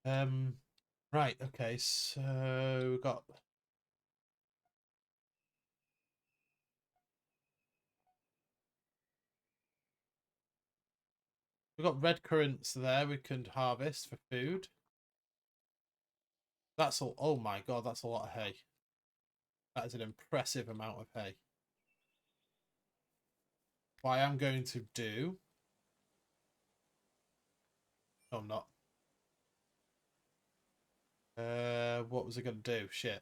Right, okay, so we've got red currants there we can harvest for food. That's all. Oh my god, that's a lot of hay. That is an impressive amount of hay. What I am going to do. No, I'm not. What was I going to do? Shit.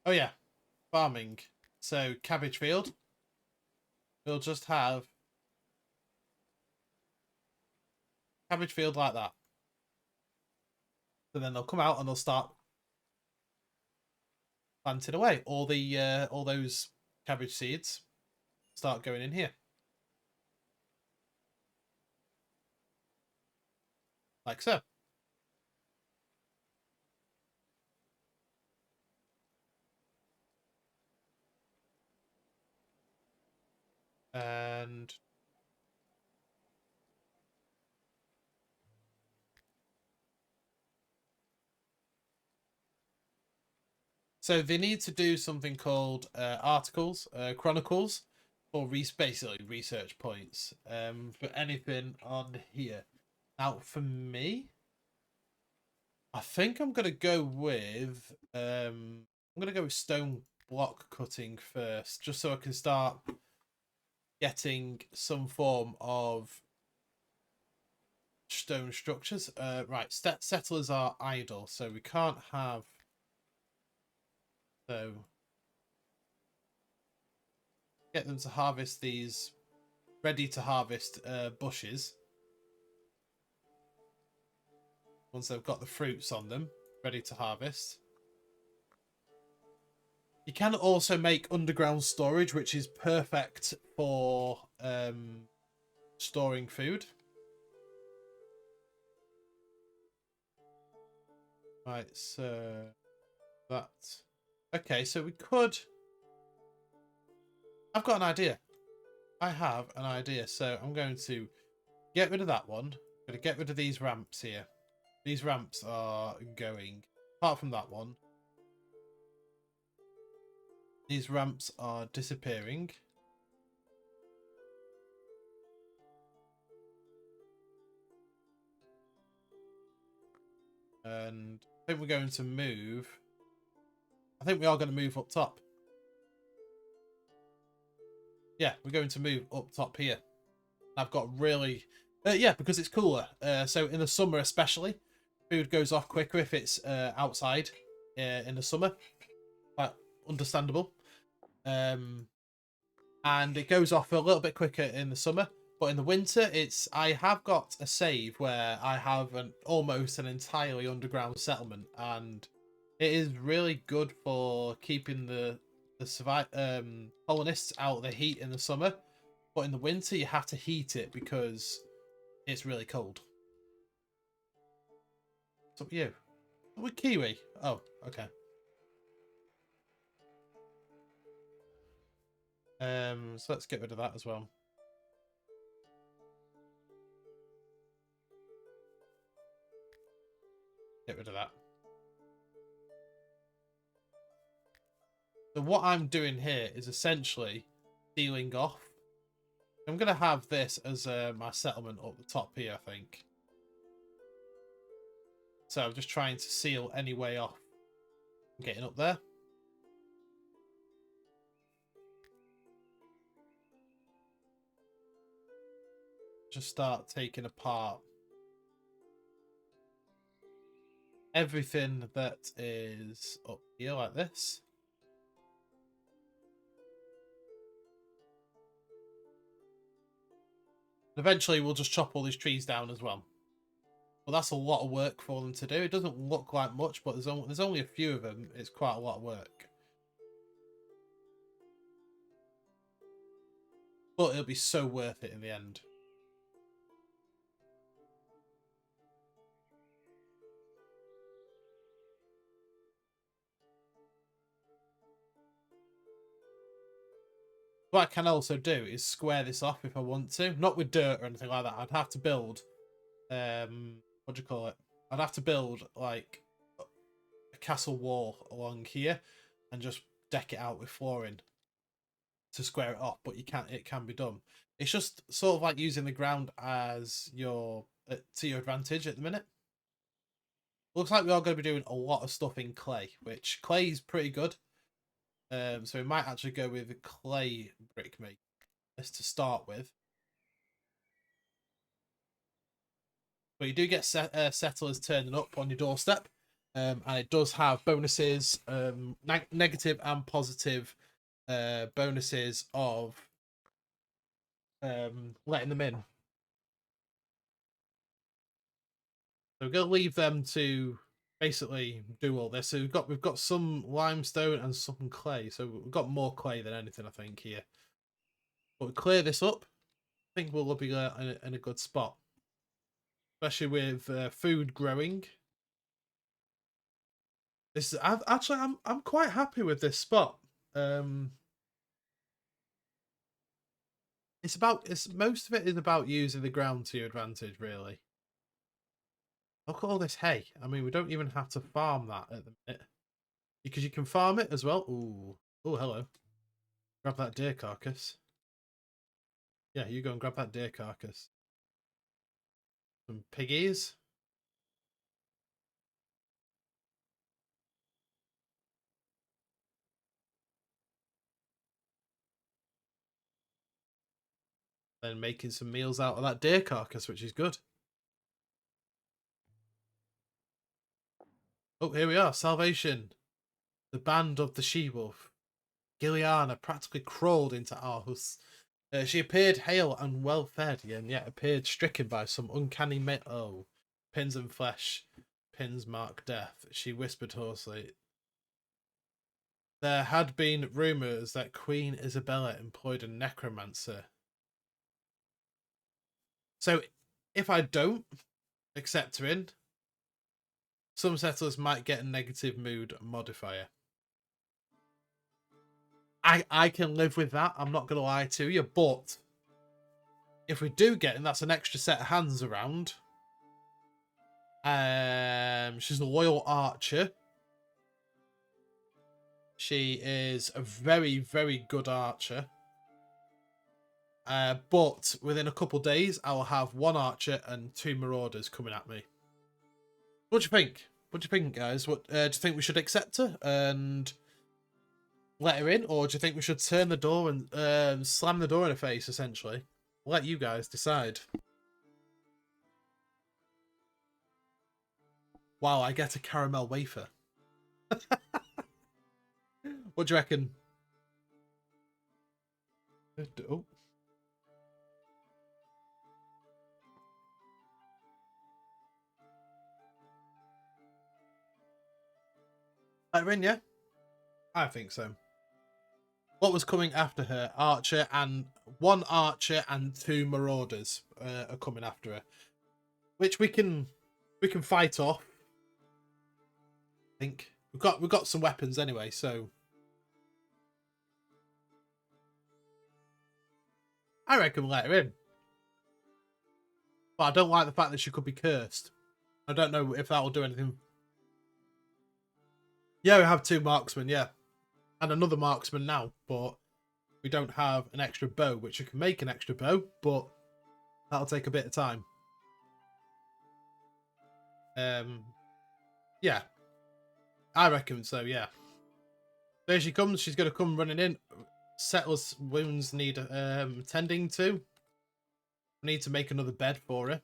Oh yeah, farming. So cabbage field. We'll just have cabbage field like that. And then they'll come out and they'll start planting away. All those cabbage seeds start going in here. Like so. And so they need to do something called articles, chronicles, or basically research points for anything on here. Now, for me, I think I'm gonna go with stone block cutting first, just so I can start getting some form of stone structures. Right, settlers are idle, so we can't have. So get them to harvest these ready to harvest bushes once they've got the fruits on them ready to harvest. You can also make underground storage, which is perfect for storing food. Right, so that. Okay, so we could. I've got an idea. I have an idea. So I'm going to get rid of that one. I'm going to get rid of these ramps here. These ramps are going. Apart from that one, these ramps are disappearing. And I think we're going to move. I think we are going to move up top. Yeah, we're going to move up top here. I've got really... yeah, because it's cooler. So in the summer especially, food goes off quicker if it's outside in the summer. Understandable. And it goes off a little bit quicker in the summer. But in the winter, I have got a save where I have almost an entirely underground settlement, and it is really good for keeping the colonists out of the heat in the summer. But in the winter, you have to heat it because it's really cold. What's up with you? With kiwi? Oh, okay. So let's get rid of that as well. Get rid of that. So what I'm doing here is essentially sealing off. I'm going to have this as my settlement up the top here, I think. So I'm just trying to seal any way off getting up there. Just start taking apart everything that is up here like this. And eventually we'll just chop all these trees down as well. Well, that's a lot of work for them to do. It doesn't look like much, but there's only a few of them. It's quite a lot of work. But it'll be so worth it in the end. What I can also do is square this off if I want to. Not with dirt or anything like that. I'd have to build, what do you call it? I'd have to build, like, a castle wall along here and just deck it out with flooring to square it off, but it can be done. It's just sort of like using the ground as your to your advantage at the minute. Looks like we are going to be doing a lot of stuff in clay, which clay is pretty good. So we might actually go with clay brick making to start with. But you do get settlers turning up on your doorstep, and it does have bonuses, negative and positive bonuses of letting them in. So we're going to leave them to basically do all this. So we've got some limestone and some clay. So we've got more clay than anything, I think, here. But we clear this up. I think we'll be in a good spot, especially with food growing. This is I'm quite happy with this spot. It's most of it is about using the ground to your advantage, really. Look at all this hay. I mean, we don't even have to farm that at the minute because you can farm it as well. Ooh, oh, hello. Grab that deer carcass. Yeah, you go and grab that deer carcass. Some piggies. Then making some meals out of that deer carcass, which is good. Oh, here we are. Salvation. The band of the she-wolf. Gilliana practically crawled into Aarhus. She appeared hale and well-fed, and yet appeared stricken by some uncanny pins and flesh. Pins mark death. She whispered hoarsely. There had been rumours that Queen Isabella employed a necromancer. So, if I don't accept her in, some settlers might get a negative mood modifier. I can live with that, I'm not going to lie to you, but if we do get in, that's an extra set of hands around. She's a loyal archer. She is a very, very good archer. But within a couple of days, I will have one archer and 2 marauders coming at me. What do you think? What do you think, guys? What do you think we should accept her and let her in, or do you think we should turn the door and slam the door in her face? Essentially, I'll let you guys decide. Wow, I get a caramel wafer. What do you reckon? Oh. Let her in, yeah? I think so. What was coming after her? One archer and 2 marauders are coming after her, which we can fight off. I think we've got some weapons anyway, so I reckon we'll let her in. But I don't like the fact that she could be cursed. I don't know if that will do anything. Yeah, we have 2 marksmen, yeah. And another marksman now, but we don't have an extra bow, which we can make an extra bow, but that'll take a bit of time. Yeah. I reckon so, yeah. There she comes. She's going to come running in. Settlers' wounds need tending to. I need to make another bed for her.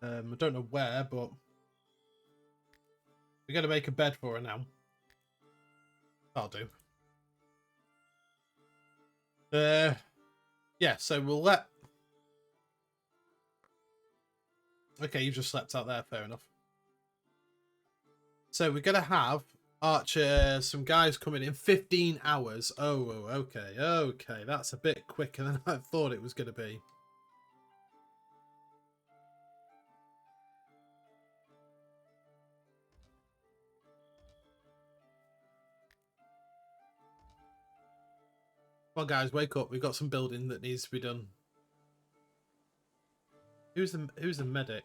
I don't know where, but we're going to make a bed for her now. That'll do. Yeah, so we'll let... Okay, you've just slept out there, fair enough. So we're going to have Archer, some guys coming in 15 hours. Oh, okay, okay. That's a bit quicker than I thought it was going to be. Come on, guys, wake up. We've got some building that needs to be done. Who's the medic?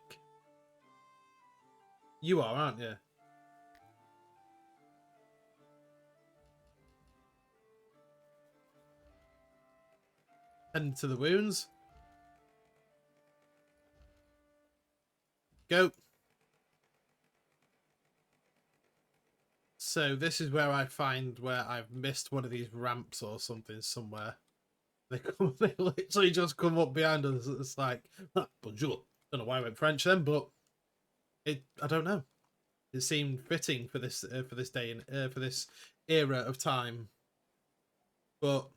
You are, aren't you? Tend to the wounds. Go. So this is where I find where I've missed one of these ramps or something somewhere. They literally just come up behind us. It's like, bonjour. Don't know why I went French then, but I don't know. It seemed fitting for this day and for this era of time. But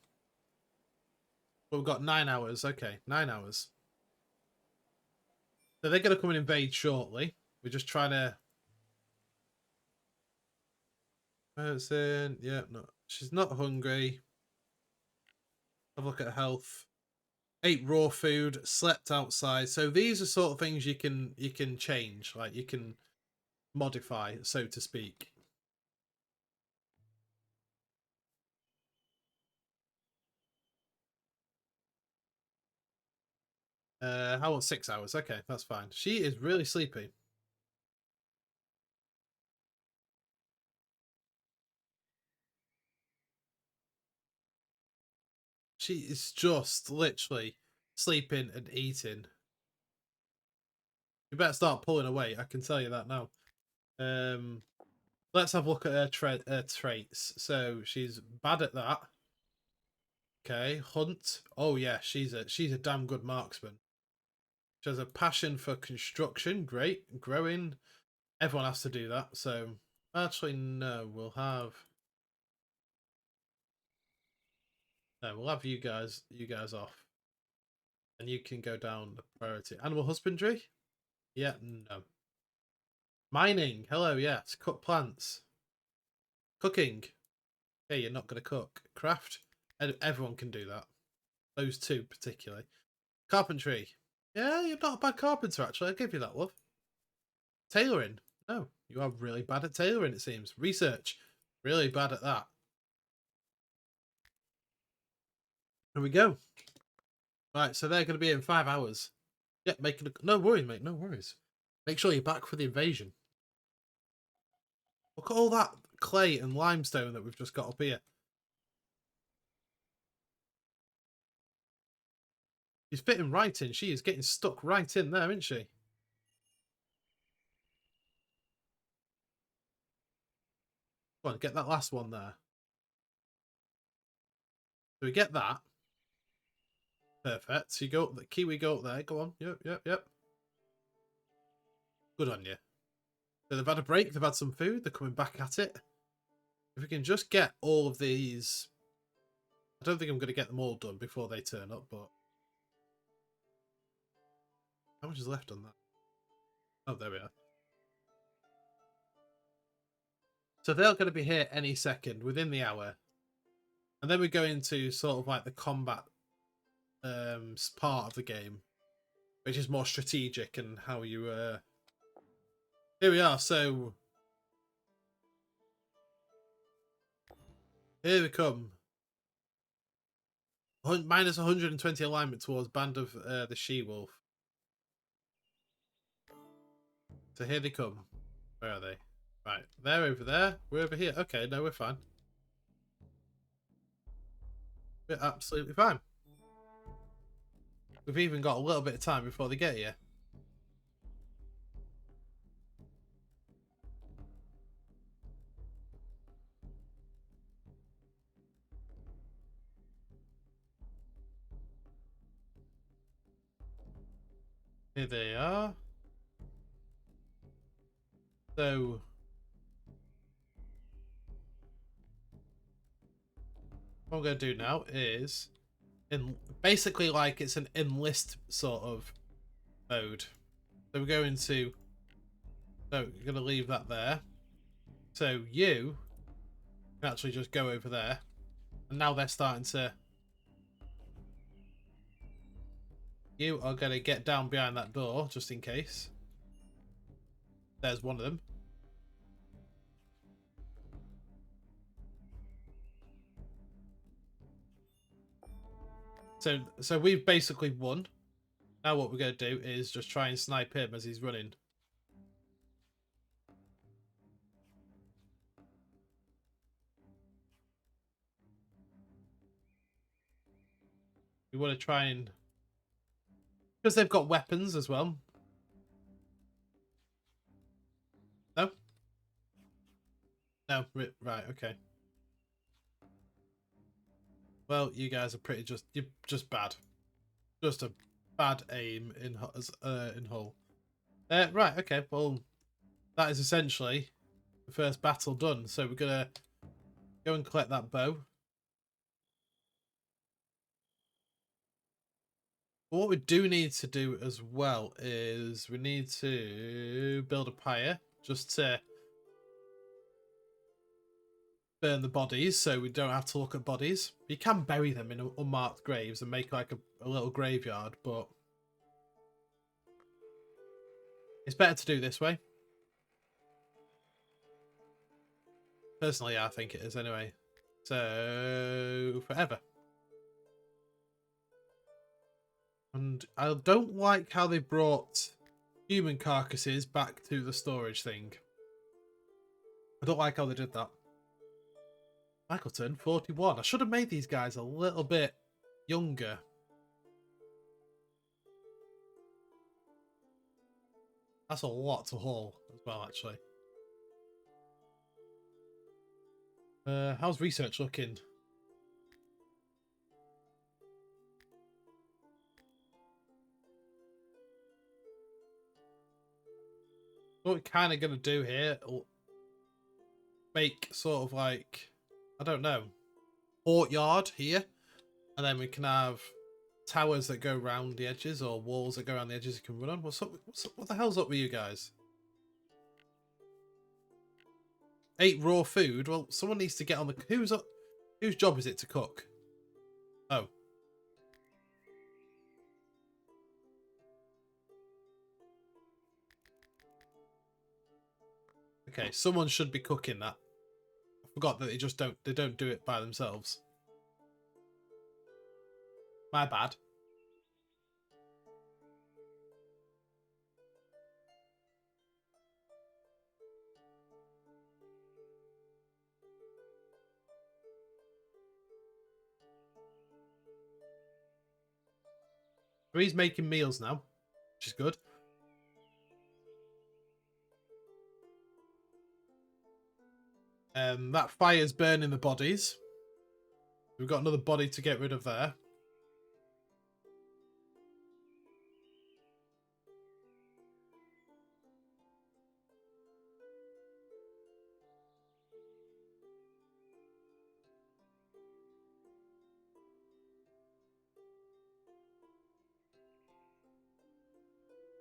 we've got 9 hours. Okay, 9 hours. So they're going to come and invade shortly. We're just trying to. Yeah, no, she's not hungry. Have a look at her health. Ate raw food, slept outside. So these are sort of things you can change, like you can modify, so to speak. How about 6 hours? Okay, that's fine. She is really sleepy. She is just literally sleeping and eating. You better start pulling away. I can tell you that now. Let's have a look at her traits. So she's bad at that. Okay, hunt. Oh yeah, she's a damn good marksman. She has a passion for construction. Great, growing. Everyone has to do that. So actually, no, we'll have you guys off, and you can go down the priority. Animal husbandry. Yeah, no. Mining. Hello, yes. Cut plants. Cooking. Okay, you're not going to cook. Craft. Everyone can do that. Those two particularly. Carpentry. Yeah, you're not a bad carpenter, actually. I'll give you that, love. Tailoring. No, you are really bad at tailoring, it seems. Research. Really bad at that. Here we go. Right, so they're going to be in 5 hours. Yeah, no worries, mate. No worries. Make sure you're back for the invasion. Look at all that clay and limestone that we've just got up here. She's fitting right in. She is getting stuck right in there, isn't she? Come on, get that last one there. So we get that. Perfect. So you go up the Kiwi go up there. Go on. Yep. Good on you. So they've had a break. They've had some food. They're coming back at it. If we can just get all of these... I don't think I'm going to get them all done before they turn up, but... How much is left on that? Oh, there we are. So they're going to be here any second, within the hour. And then we go into sort of like the combat part of the game, which is more strategic and how you... Here we are, so... Here we come. Minus 120 alignment towards Band of the She-Wolf. So here they come. Where are they? Right, they're over there. We're over here. Okay, no, we're fine. We're absolutely fine. We've even got a little bit of time before they get here. Here they are. So... what I'm going to do now is... basically like it's an enlist sort of mode. So we're going to... So you're going to leave that there. So you can actually just go over there. And now they're starting to... You are going to get down behind that door, just in case. There's one of them. So we've basically won. Now what we're going to do is just try and snipe him as he's running. We want to try and... Because they've got weapons as well. No? No, right, okay. Well, you guys are pretty you're just bad. Just a bad aim in hull. Right, okay, well, that is essentially the first battle done. So we're going to go and collect that bow. But what we do need to do as well is we need to build a pyre just to burn the bodies so we don't have to look at bodies. You can bury them in unmarked graves and make like a little graveyard, but it's better to do this way. Personally, I think it is anyway. So, forever. And I don't like how they brought human carcasses back to the storage thing. I don't like how they did that. Michael turned 41. I should have made these guys a little bit younger. That's a lot to haul as well, actually. How's research looking? What we're kind of going to do here, make sort of like, I don't know, courtyard here. And then we can have towers that go around the edges or walls that go around the edges you can run on. What's up? What the hell's up with you guys? 8 raw food? Well, someone needs to get on the... Whose job is it to cook? Oh. Okay, someone should be cooking that. I forgot that they don't do it by themselves. My bad. So he's making meals now, which is good. That fire's burning the bodies. We've got another body to get rid of there.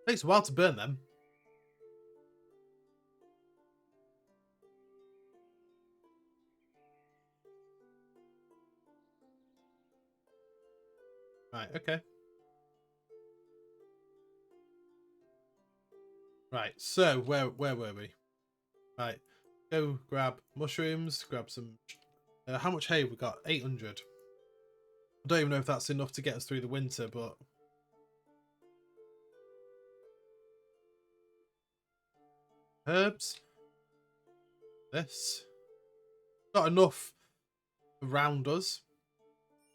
Takes a while to burn them. Right, okay. Right, so where were we? Right, go grab mushrooms, grab some... how much hay we got? 800. I don't even know if that's enough to get us through the winter, but... Herbs. This. Not enough around us,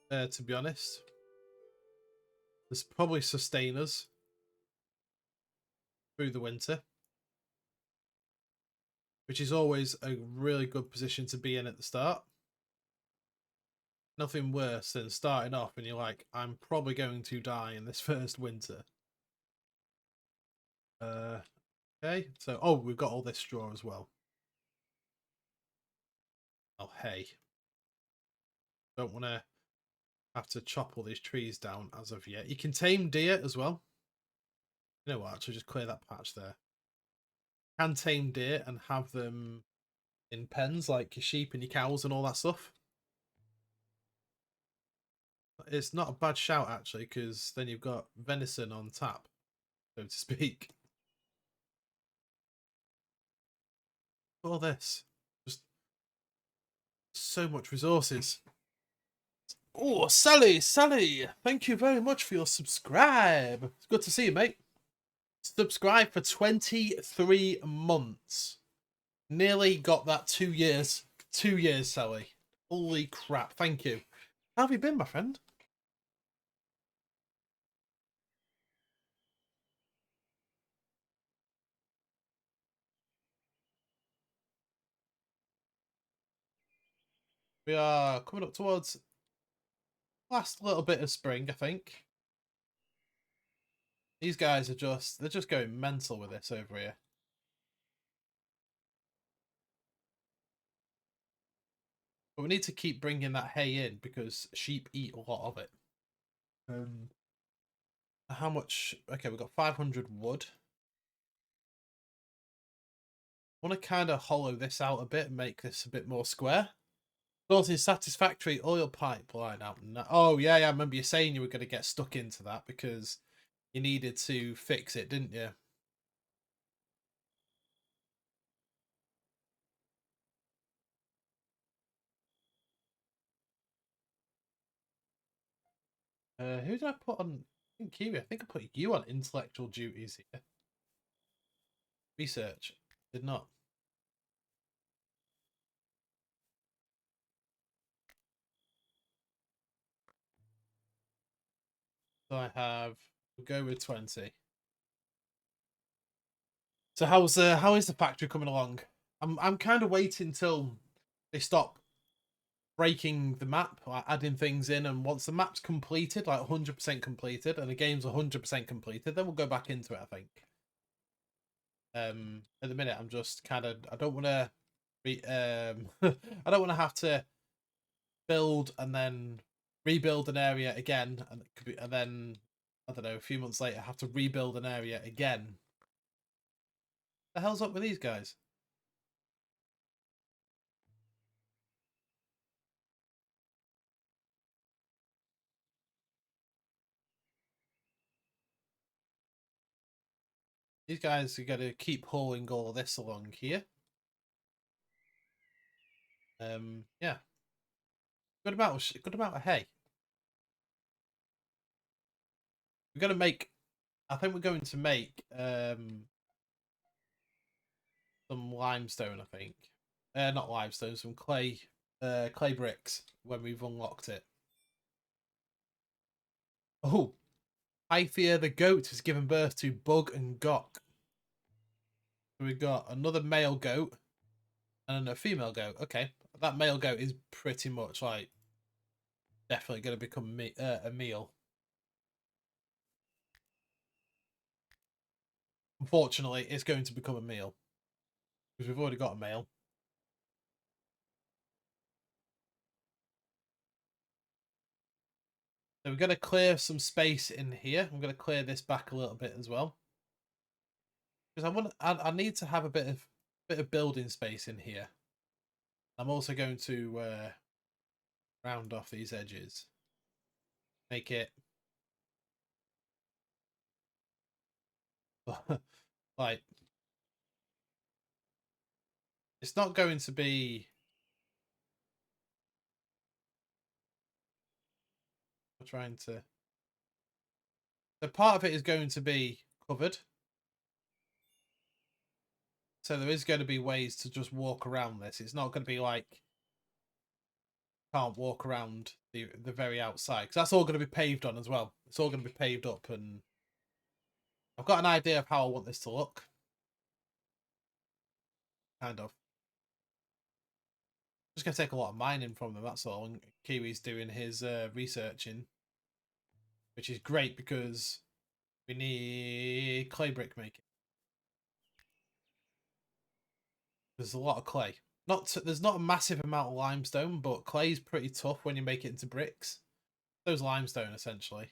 to be honest. There's probably sustain us through the winter, which is always a really good position to be in at the start. Nothing worse than starting off and you're like, I'm probably going to die in this first winter. Okay, so, oh, we've got all this straw as well. Oh, hay. Don't want to have to chop all these trees down as of yet. You can tame deer as well. You know what, actually just clear that patch there. You can tame deer and have them in pens like your sheep and your cows and all that stuff. It's not a bad shout actually, because then you've got venison on tap, so to speak. All this, just so much resources. Oh, Sally, thank you very much for your subscribe. It's good to see you, mate. Subscribe for 23 months. Nearly got that 2 years. 2 years, Sally. Holy crap, thank you. How have you been, my friend? We are coming up towards last little bit of spring, I think. These guys are they're just going mental with this over here. But we need to keep bringing that hay in because sheep eat a lot of it. How much? Okay, we've got 500 wood. I want to kind of hollow this out a bit and make this a bit more square. Sorting satisfactory oil pipeline out. Oh, yeah, I remember you saying you were going to get stuck into that because you needed to fix it, didn't you? Who did I put on? I think Kiwi. I think I put you on intellectual duties here. Research. Did not. So I have. We'll go with 20. So how is the factory coming along? I'm kind of waiting till they stop breaking the map, like adding things in, and once the map's completed, like 100% completed, and the game's 100% completed, then we'll go back into it, I think. At the minute, I'm just kind of, I don't want to be, I don't want to have to build and then rebuild an area again, and then, I don't know, a few months later, have to rebuild an area again. The hell's up with these guys? These guys are going to keep hauling all this along here. Yeah. Good amount of hay. We're going to make, I think we're going to make some limestone, I think. Not limestone, some clay bricks when we've unlocked it. Oh, Hythia the goat has given birth to Bug and Gok. So we've got another male goat and a female goat. Okay, that male goat is pretty much like definitely going to become a meal. Unfortunately, it's going to become a meal because we've already got a male. So we're going to clear some space in here. I'm going to clear this back a little bit as well because I need to have a bit of building space in here. I'm also going to round off these edges, make it like it's not going to be. I'm trying to. So part of it is going to be covered. So there is going to be ways to just walk around this. It's not going to be like can't walk around the very outside because that's all going to be paved on as well. It's all going to be paved up, and I've got an idea of how I want this to look. Kind of. Just going to take a lot of mining from them. That's all. And Kiwi's doing his researching, which is great because we need clay brick making. There's a lot of clay. There's not a massive amount of limestone, but clay's pretty tough when you make it into bricks. Those limestone essentially.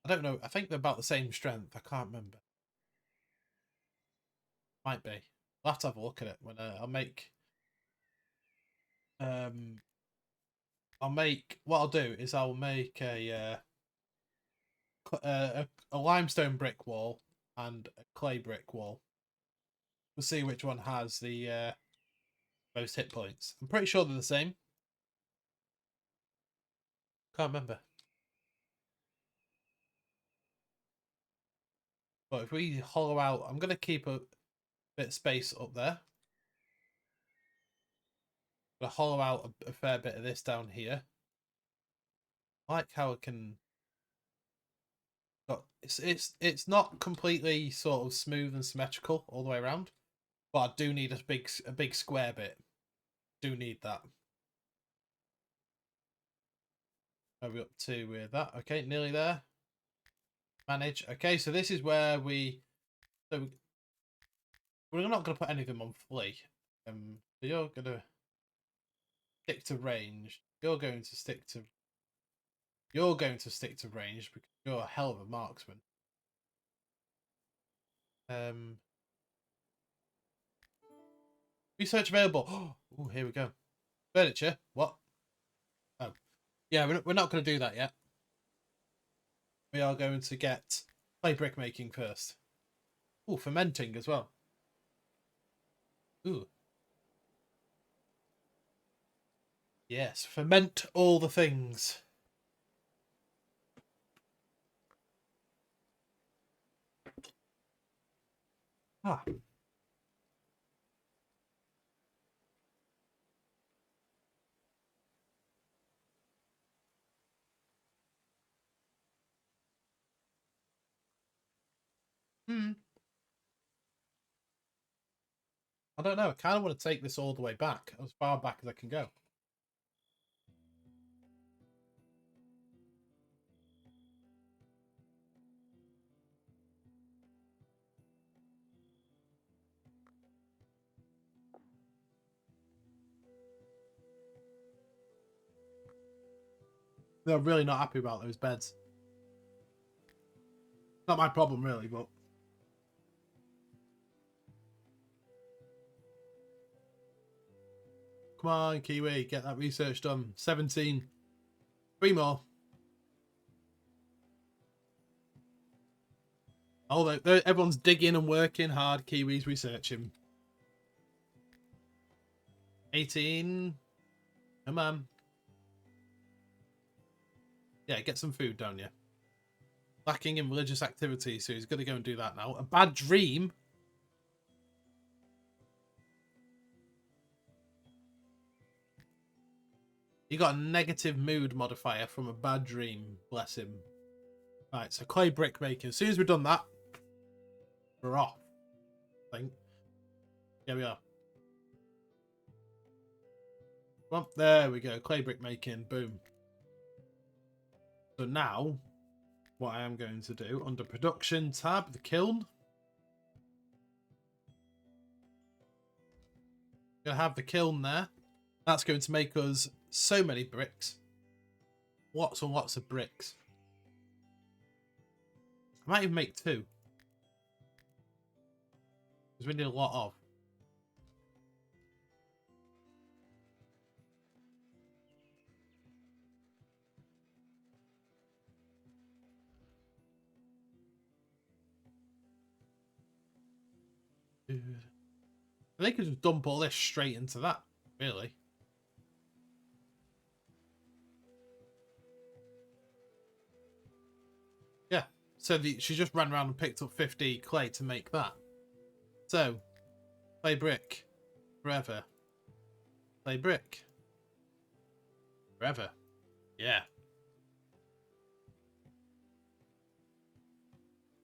I don't know. I think they're about the same strength. I can't remember. Might be. I'll have to have a look at it when I'll make. Um, I'll make. What I'll do is I'll make a limestone brick wall and a clay brick wall. We'll see which one has the most hit points. I'm pretty sure they're the same. Can't remember. But if we hollow out, I'm going to keep a bit of space up there. I'm going to hollow out a fair bit of this down here. I like how it can... It's not completely sort of smooth and symmetrical all the way around. But I do need a big square bit. Do need that. Are we up to with that? Okay, nearly there. Manage. Okay, so this is where we... So we're not going to put anything on flee. So you're going to stick to range. You're going to stick to range because you're a hell of a marksman. Research available. Oh, here we go. Furniture. What? Oh, yeah. We're not going to do that yet. We are going to get clay brick making first. Oh, fermenting as well. Ooh. Yes, ferment all the things. Ah. I don't know. I kind of want to take this all the way back, as far back as I can go. They're really not happy about those beds. Not my problem, really, but... Come on, Kiwi, get that research done. 17. 3 more. Oh, everyone's digging and working hard. Kiwi's researching. 18. Come on. Yeah, get some food, don't you? Lacking in religious activity, so he's going to go and do that now. A bad dream? He got a negative mood modifier from a bad dream. Bless him. Right, so clay brick making. As soon as we've done that, we're off. I think. Yeah, we are. Well, there we go. Clay brick making. Boom. So now, what I am going to do, under production tab, the kiln. Going to have the kiln there. That's going to make us so many bricks. Lots and lots of bricks. I might even make 2. Because we need a lot of. They could just dump all this straight into that, really. Yeah, so she just ran around and picked up 50 clay to make that. So, clay brick, forever. Clay brick, forever. Yeah.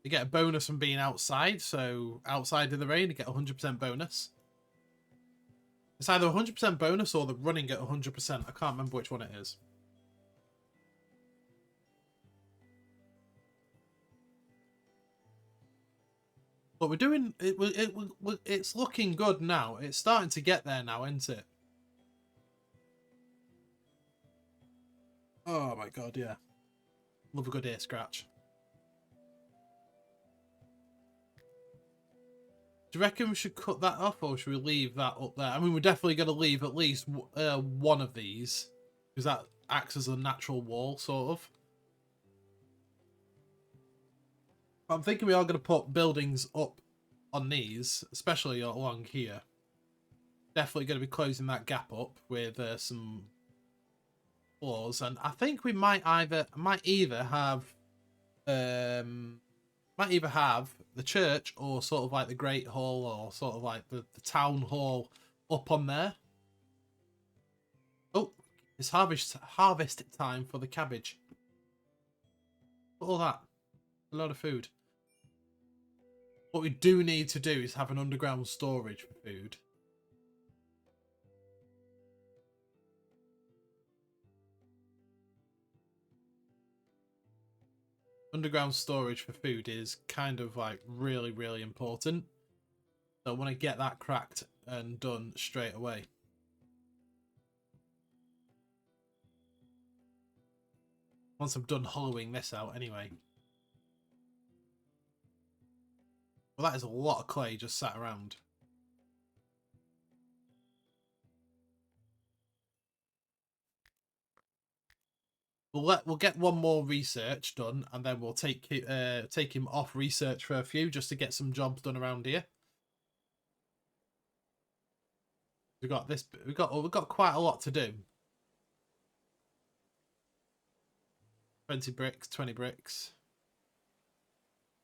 You get a bonus from being outside, so outside in the rain, you get 100% bonus. It's either 100% bonus or the running at 100%. I can't remember which one it is. But we're doing it. It's looking good now. It's starting to get there now, isn't it? Oh my god, yeah. Love a good ear scratch. Do you reckon we should cut that off, or should we leave that up there? I mean, we're definitely going to leave at least one of these, because that acts as a natural wall, sort of. I'm thinking we are going to put buildings up on these, especially along here. Definitely going to be closing that gap up with some floors, and I think we might either have the church or sort of like the Great Hall or sort of like the town hall up on there. Oh, it's harvest time for the cabbage. All that, a lot of food. What we do need to do is have an underground storage for food. Underground storage for food is kind of like really, really important. So I want to get that cracked and done straight away. Once I'm done hollowing this out anyway. Well, that is a lot of clay just sat around. We'll get one more research done, and then we'll take him off research for a few just to get some jobs done around here. We've got this. We've got quite a lot to do. 20 bricks, 20 bricks,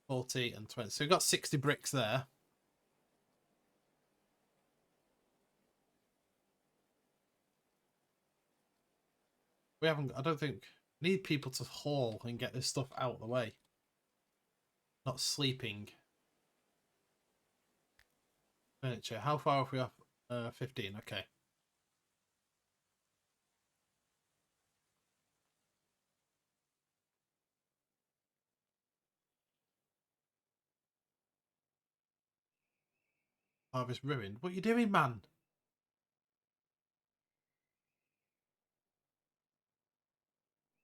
40 and 20. So we've got 60 bricks there. We haven't. I don't think need people to haul and get this stuff out of the way. Not sleeping. Furniture. How far are we off? 15. Okay. Harvest ruined. What are you doing, man?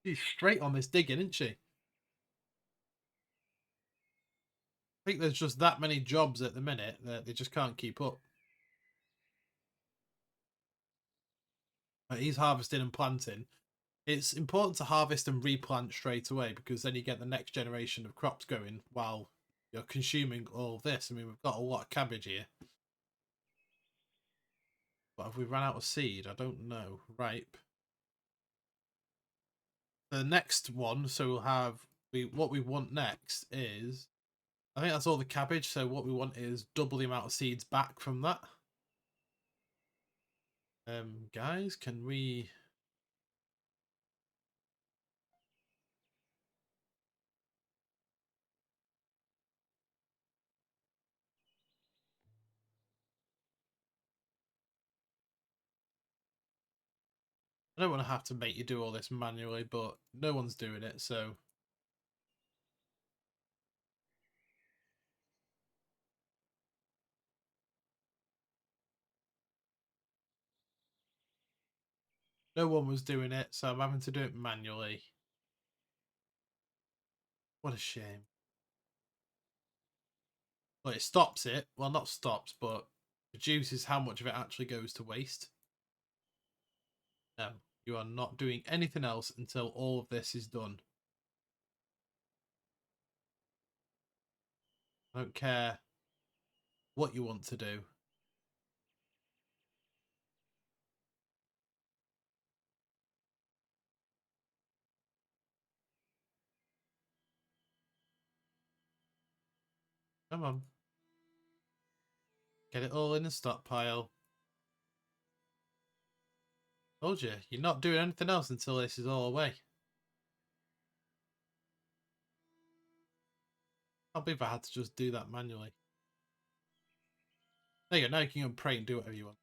She's straight on this digging, isn't she? I think there's just that many jobs at the minute that they just can't keep up. He's harvesting and planting. It's important to harvest and replant straight away because then you get the next generation of crops going while you're consuming all of this. I mean, we've got a lot of cabbage here. But have we run out of seed? I don't know. Ripe. The next one, so we'll have what we want next is I think that's all the cabbage, so what we want is double the amount of seeds back from that. Guys, can we I don't want to have to make you do all this manually, but no one's doing it, so no one was doing it, so I'm having to do it manually. What a shame. Well, it stops it. Well, not stops, but reduces how much of it actually goes to waste. No, you are not doing anything else until all of this is done. I don't care what you want to do. Come on. Get it all in the stockpile. Told you, you're not doing anything else until this is all away. I'll be if I had to just do that manually. There you go, now you can pray and do whatever you want.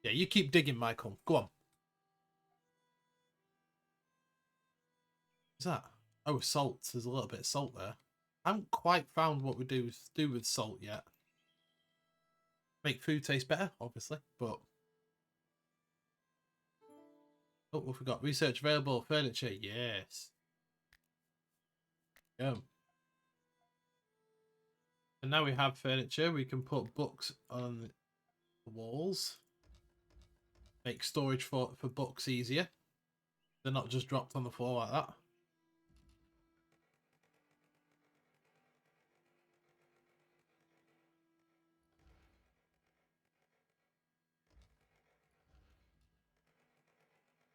Yeah, you keep digging, Michael. Go on. What's that? Oh, salt. There's a little bit of salt there. I haven't quite found what we do with salt yet. Make food taste better, obviously, but... Oh, what have we got? Research available furniture. Yes. Go. And now we have furniture. We can put books on the walls. Make storage for books easier. They're not just dropped on the floor like that.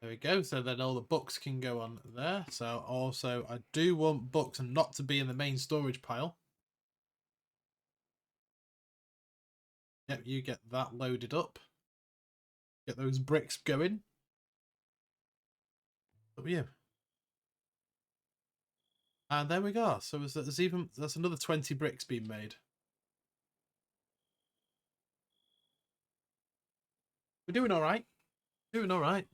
There we go. So then all the books can go on there. So also, I do want books not to be in the main storage pile. Yep, you get that loaded up. Get those bricks going. Up you. And there we go. So that's another 20 bricks being made. We're doing all right. Doing all right.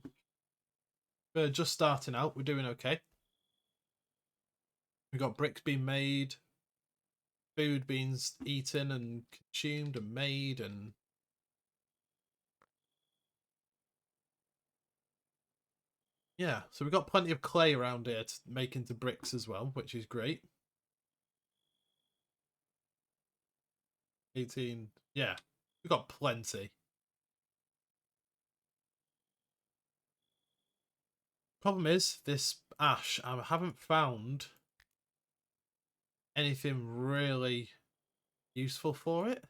We're just starting out. We're doing okay. We got bricks being made, food being eaten and consumed and made, and yeah. So we've got plenty of clay around here to make into bricks as well, which is great. 18. Yeah, we've got plenty. Problem is, this ash, I haven't found anything really useful for it.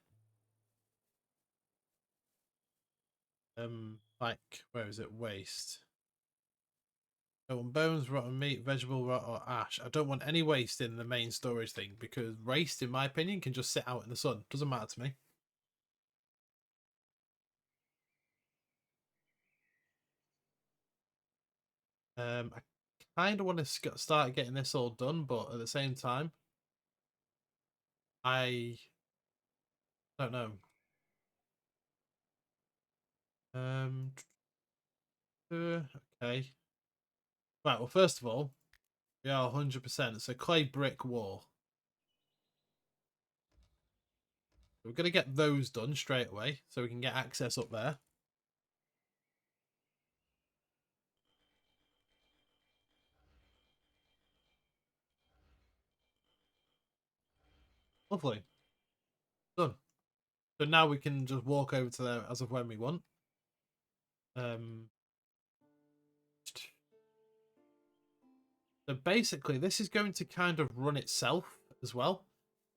Like, where is it? Waste. I want bones, rotten meat, vegetable rot, or ash. I don't want any waste in the main storage thing because waste, in my opinion, can just sit out in the sun. Doesn't matter to me. I kind of want to start getting this all done, but at the same time, I don't know. Okay. Right, well, first of all, we are 100%. So clay brick wall. We're going to get those done straight away so we can get access up there. Lovely. Done. So now we can just walk over to there as of when we want. So basically, this is going to kind of run itself as well.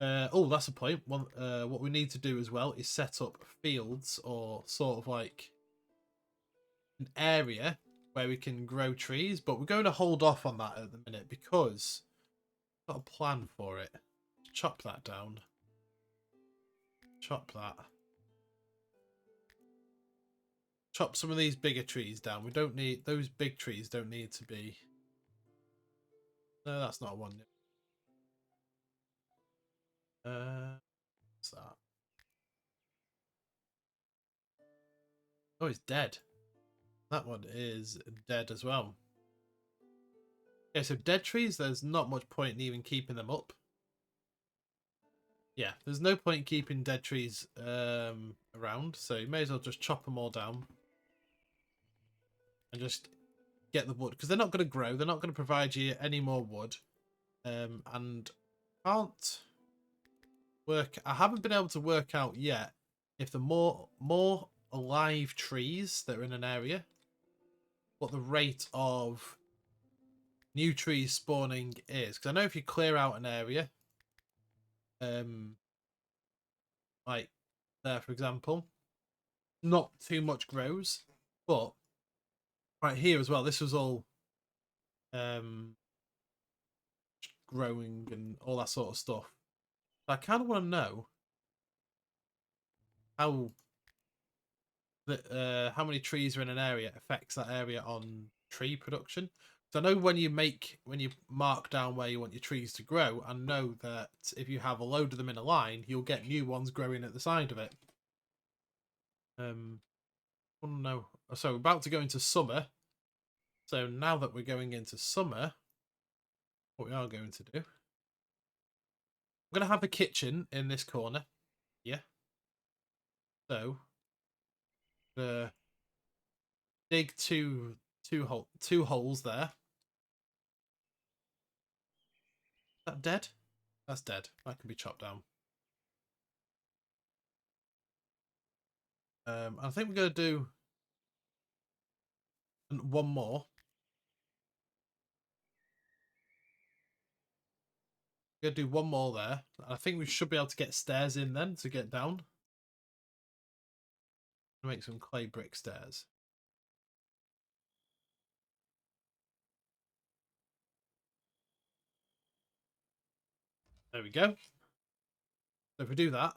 Oh, that's a point. What we need to do as well is set up fields or sort of like an area where we can grow trees. But we're going to hold off on that at the minute because I've got a plan for it. Chop that down. Chop that. Chop some of these bigger trees down. We don't need those big trees. Don't need to be. No, that's not one. What's that? Oh, it's dead. That one is dead as well. Okay, so dead trees, there's not much point in even keeping them up. Yeah, there's no point keeping dead trees around, so you may as well just chop them all down. And just get the wood, because they're not going to grow, they're not going to provide you any more wood. And can't work, I haven't been able to work out yet if the more alive trees that are in an area, what the rate of new trees spawning is. Because I know if you clear out an area, like there for example, not too much grows, but right here as well, this was all growing and all that sort of stuff. I kind of want to know how how many trees are in an area affects that area on tree production. So I know when you mark down where you want your trees to grow, I know that if you have a load of them in a line, you'll get new ones growing at the side of it. I want to know. So we're about to go into summer. So now that we're going into summer, what we are going to do, I'm going to have a kitchen in this corner. Yeah. So, dig two holes there. Is that dead? That's dead. That can be chopped down. I think we're going to do one more. We're going to do one more there. I think we should be able to get stairs in then to get down. Make some clay brick stairs. There we go. So if we do that,